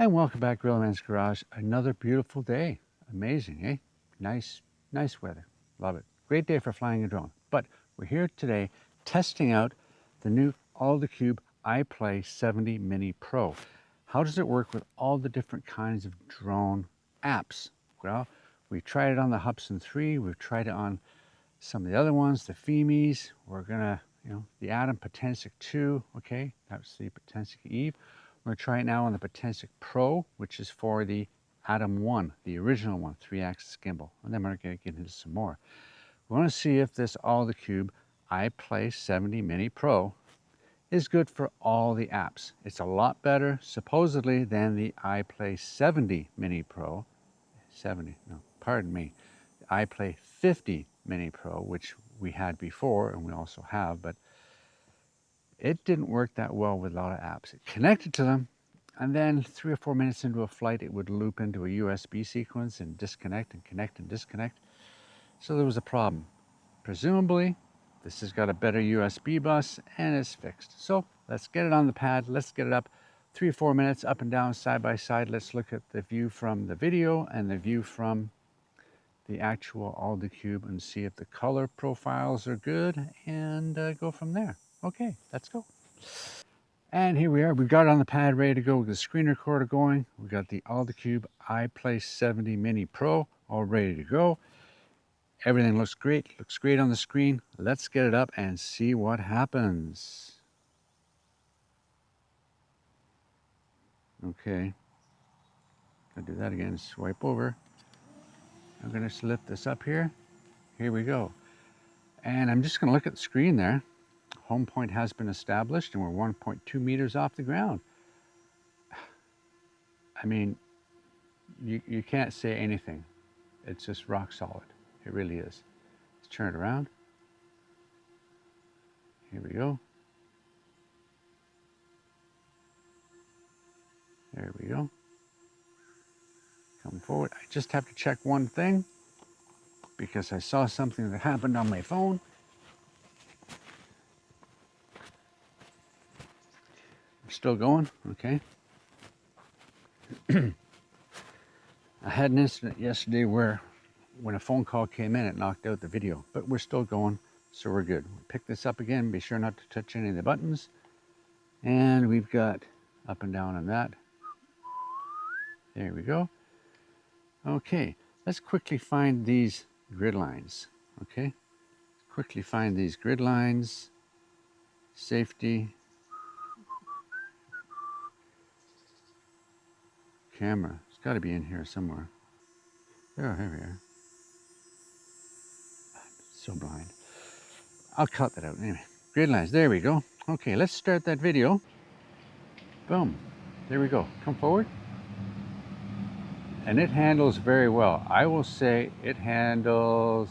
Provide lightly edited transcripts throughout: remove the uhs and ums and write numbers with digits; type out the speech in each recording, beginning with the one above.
And welcome back, Grillman's Garage. Another beautiful day. Amazing, eh? Nice weather. Love it. Great day for flying a drone. But we're here today testing out the new Alldocube iPlay 70 Mini Pro. How does it work with all the different kinds of drone apps? Well, we tried it on the Hubsan 3. We've tried it on some of the other ones, the Femies. We're gonna, the Atom Potensic 2. Okay, that's the Potensic Eve. We're going to try it now on the Potensic Pro, which is for the Atom 1, the original one, 3-axis gimbal. And then we're going to get into some more. We want to see if this Alldocube iPlay 70 Mini Pro is good for all the apps. It's a lot better, supposedly, than the iPlay 70 Mini Pro. 70, no, pardon me. The iPlay 50 Mini Pro, which we had before, and we also have, but it didn't work that well with a lot of apps. It connected to them, and then 3 or 4 minutes into a flight, it would loop into a USB sequence and disconnect and connect and disconnect. So there was a problem. Presumably, this has got a better USB bus and it's fixed. So let's get it on the pad. Let's get it up 3 or 4 minutes up and down side by side. Let's look at the view from the video and the view from the actual Alldocube and see if the color profiles are good and go from there. Okay, let's go. And here we are. We've got it on the pad ready to go with the screen recorder going. We've got the Alldocube iPlay 70 Mini Pro all ready to go. Everything looks great on the screen. Let's get it up and see what happens. Okay. I'll do that again. Swipe over. I'm going to lift this up here. Here we go. And I'm just going to look at the screen there. Home point has been established and we're 1.2 meters off the ground. I mean, you can't say anything. It's just rock solid. It really is. Let's turn it around. Here we go. There we go. Come forward. I just have to check one thing because I saw something that happened on my phone. We're still going, okay. I had an incident yesterday where when a phone call came in, it knocked out the video, but we're still going, so we're good. We'll pick this up again, be sure not to touch any of the buttons. And we've got up and down on that. There we go. Okay, let's quickly find these grid lines, okay? Quickly find these grid lines. Safety. Camera. It's got to be in here somewhere. Oh, here we are. I'm so blind. I'll cut that out anyway. Grid lines. There we go. Okay, let's start that video. Boom. There we go. Come forward. And it handles very well. I will say it handles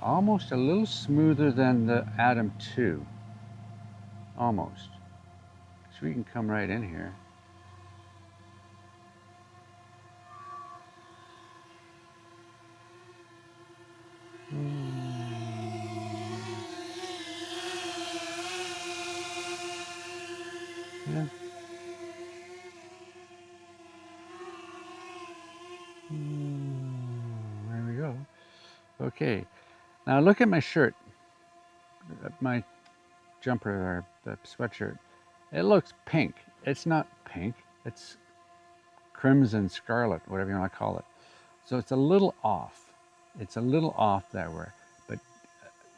almost a little smoother than the Atom 2. Almost. So we can come right in here. Yeah. There we go. Okay. Now look at my shirt. My jumper or the sweatshirt. It looks pink. It's not pink. It's crimson scarlet, whatever you want to call it. So it's a little off. It's a little off that way. But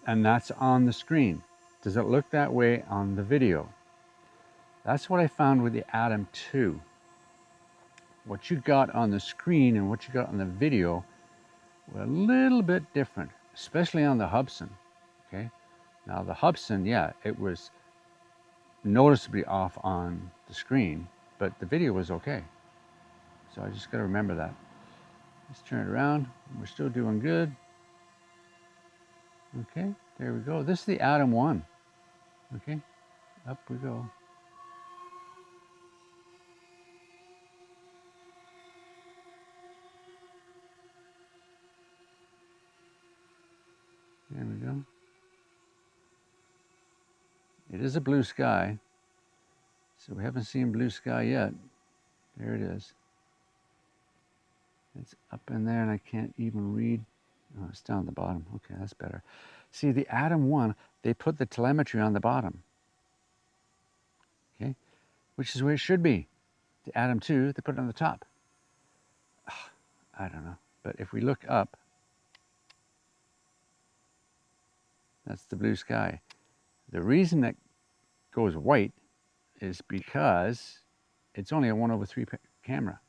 and that's on the screen. Does it look that way on the video? That's what I found with the Atom 2. What you got on the screen and what you got on the video were a little bit different, especially on the Hubsan. Okay. Now the Hubsan, yeah, it was noticeably off on the screen, but the video was okay. So I just got to remember that. Let's turn it around. We're still doing good. Okay, there we go. This is the Atom 1. Okay, up we go. There we go. It is a blue sky. So we haven't seen blue sky yet. There it is. It's up in there and I can't even read. Oh, it's down at the bottom. Okay, that's better. See, the Atom 1, they put the telemetry on the bottom. Okay, which is where it should be. The Atom 2, they put it on the top. I don't know. But if we look up, that's the blue sky. The reason that goes white is because it's only a 1/3 camera.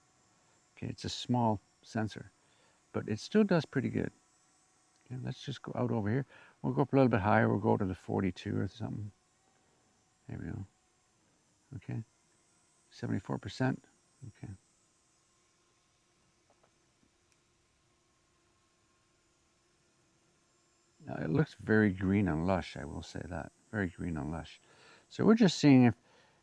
Okay, it's a small sensor, but it still does pretty good. Okay, let's just go out over here. We'll go up a little bit higher. We'll go to the 42 or something. There we go. Okay, 74%. Okay. Now it looks very green and lush, I will say that. Very green and lush. So we're just seeing if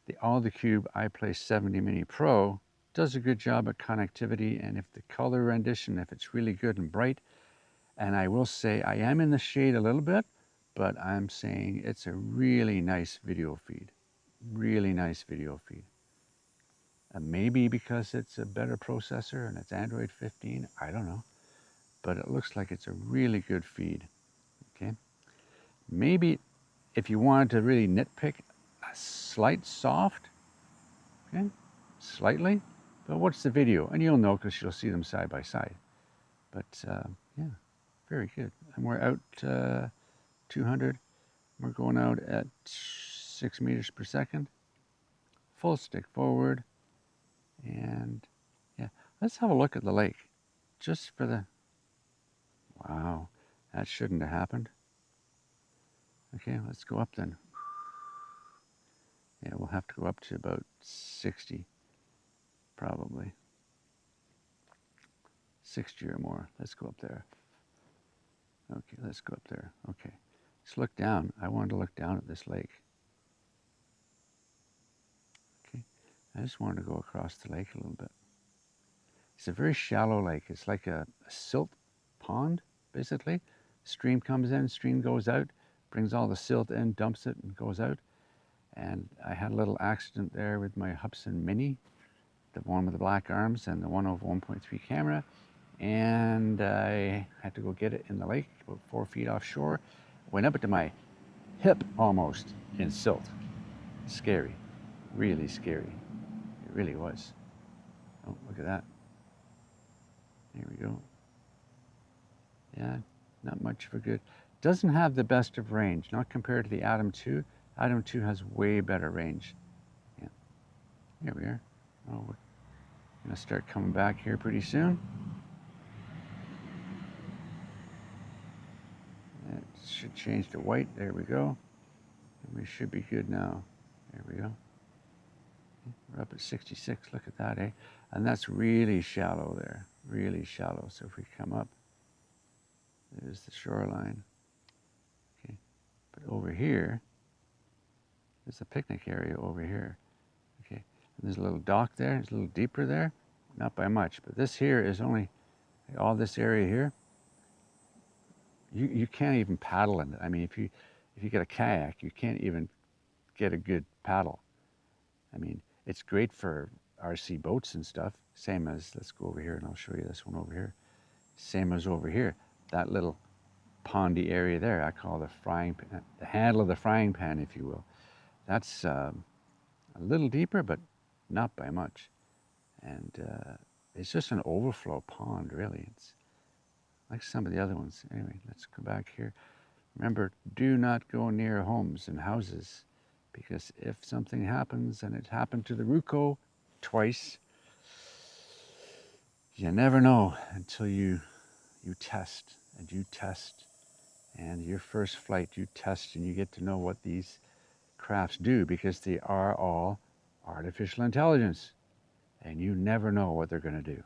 the Alldocube iPlay 70 Mini Pro does a good job at connectivity, and if the color rendition, if it's really good and bright. And I will say I am in the shade a little bit, but I'm saying it's a really nice video feed. Really nice video feed. And maybe because it's a better processor and it's Android 15, I don't know. But it looks like it's a really good feed. Okay. Maybe if you wanted to really nitpick, a slight soft, okay, slightly, but watch the video and you'll know because you'll see them side by side. But yeah, very good. And we're out 200. We're going out at 6 meters per second. Full stick forward. And yeah, let's have a look at the lake. Just for the, wow, that shouldn't have happened. Okay, let's go up then. Yeah, we'll have to go up to about 60, probably. 60 or more. Let's go up there. Okay, let's go up there. Okay, let's look down. I wanted to look down at this lake. Okay, I just wanted to go across the lake a little bit. It's a very shallow lake. It's like a silt pond, basically. Stream comes in, stream goes out, brings all the silt in, dumps it, and goes out. And I had a little accident there with my Hubsan Mini, the one with the black arms and the 1/1.3 camera. And I had to go get it in the lake, about 4 feet offshore. Went up to my hip almost in silt. Scary, really scary. It really was. Oh, look at that. There we go. Yeah, not much of a good. Doesn't have the best of range, not compared to the Atom 2. Atom 2 has way better range. Yeah, here we are. Oh, we're gonna start coming back here pretty soon. It should change to white. There we go. And we should be good now. There we go. We're up at 66. Look at that, eh? And that's really shallow there. Really shallow. So if we come up, there's the shoreline. Okay. But over here, there's a picnic area over here. Okay. And there's a little dock there. It's a little deeper there. Not by much. But this here is only, all this area here, you can't even paddle in it. I mean, if you get a kayak, you can't even get a good paddle. I mean, it's great for RC boats and stuff. Same as, let's go over here and I'll show you this one over here. Same as over here. That little pondy area there, I call the frying pan, the handle of the frying pan, if you will. That's a little deeper, but not by much. And it's just an overflow pond, really. It's like some of the other ones. Anyway, let's go back here. Remember, do not go near homes and houses, because if something happens, and it happened to the Ruko twice, you never know until you test, and you test, and your first flight you test, and you get to know what these crafts do, because they are all artificial intelligence, and you never know what they're going to do.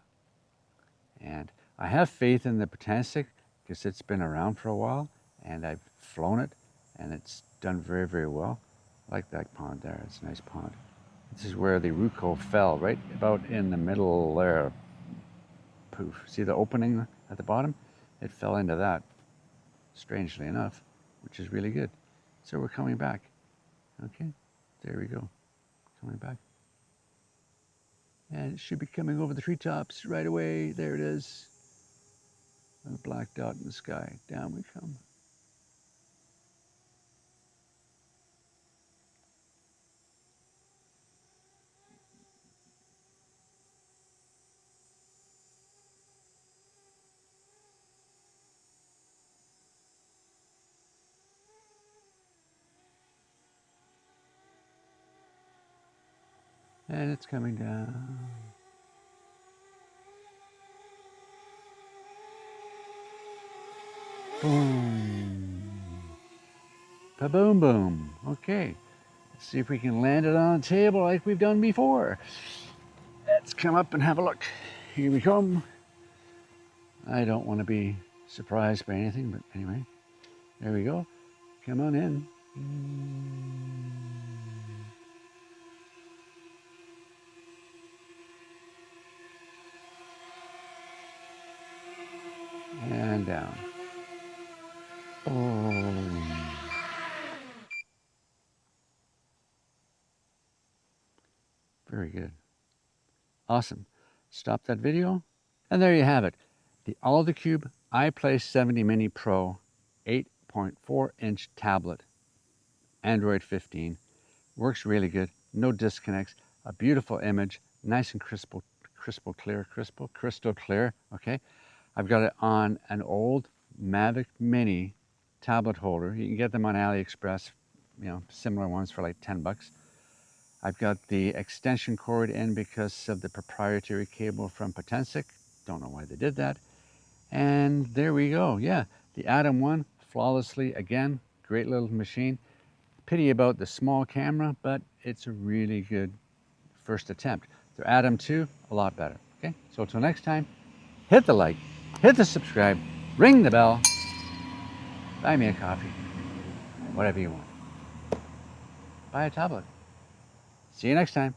And I have faith in the Potensic because it's been around for a while, and I've flown it, and it's done very, very well. I like that pond there. It's a nice pond. This is where the Ruko fell, right about in the middle there. Poof. See the opening at the bottom? It fell into that, strangely enough, which is really good. So we're coming back. Okay, there we go. Coming back. And it should be coming over the treetops right away. There it is. And a black dot in the sky. Down we come. And it's coming down. Boom. Ba-boom boom. Okay. Let's see if we can land it on a table like we've done before. Let's come up and have a look. Here we come. I don't want to be surprised by anything, but anyway. There we go. Come on in. And down. Oh. Very good. Awesome. Stop that video. And there you have it. The Alldocube iPlay 70 Mini Pro 8.4-inch tablet. Android 15. Works really good. No disconnects. A beautiful image. Nice and crystal clear. Okay. I've got it on an old Mavic Mini tablet holder. You can get them on AliExpress, similar ones for like 10 bucks. I've got the extension cord in because of the proprietary cable from Potensic. Don't know why they did that. And there we go. Yeah, the Atom 1, flawlessly again. Great little machine. Pity about the small camera, but it's a really good first attempt. The Atom 2, a lot better. Okay, so until next time, hit the like, hit the subscribe, ring the bell, buy me a coffee, whatever you want. Buy a tablet. See you next time.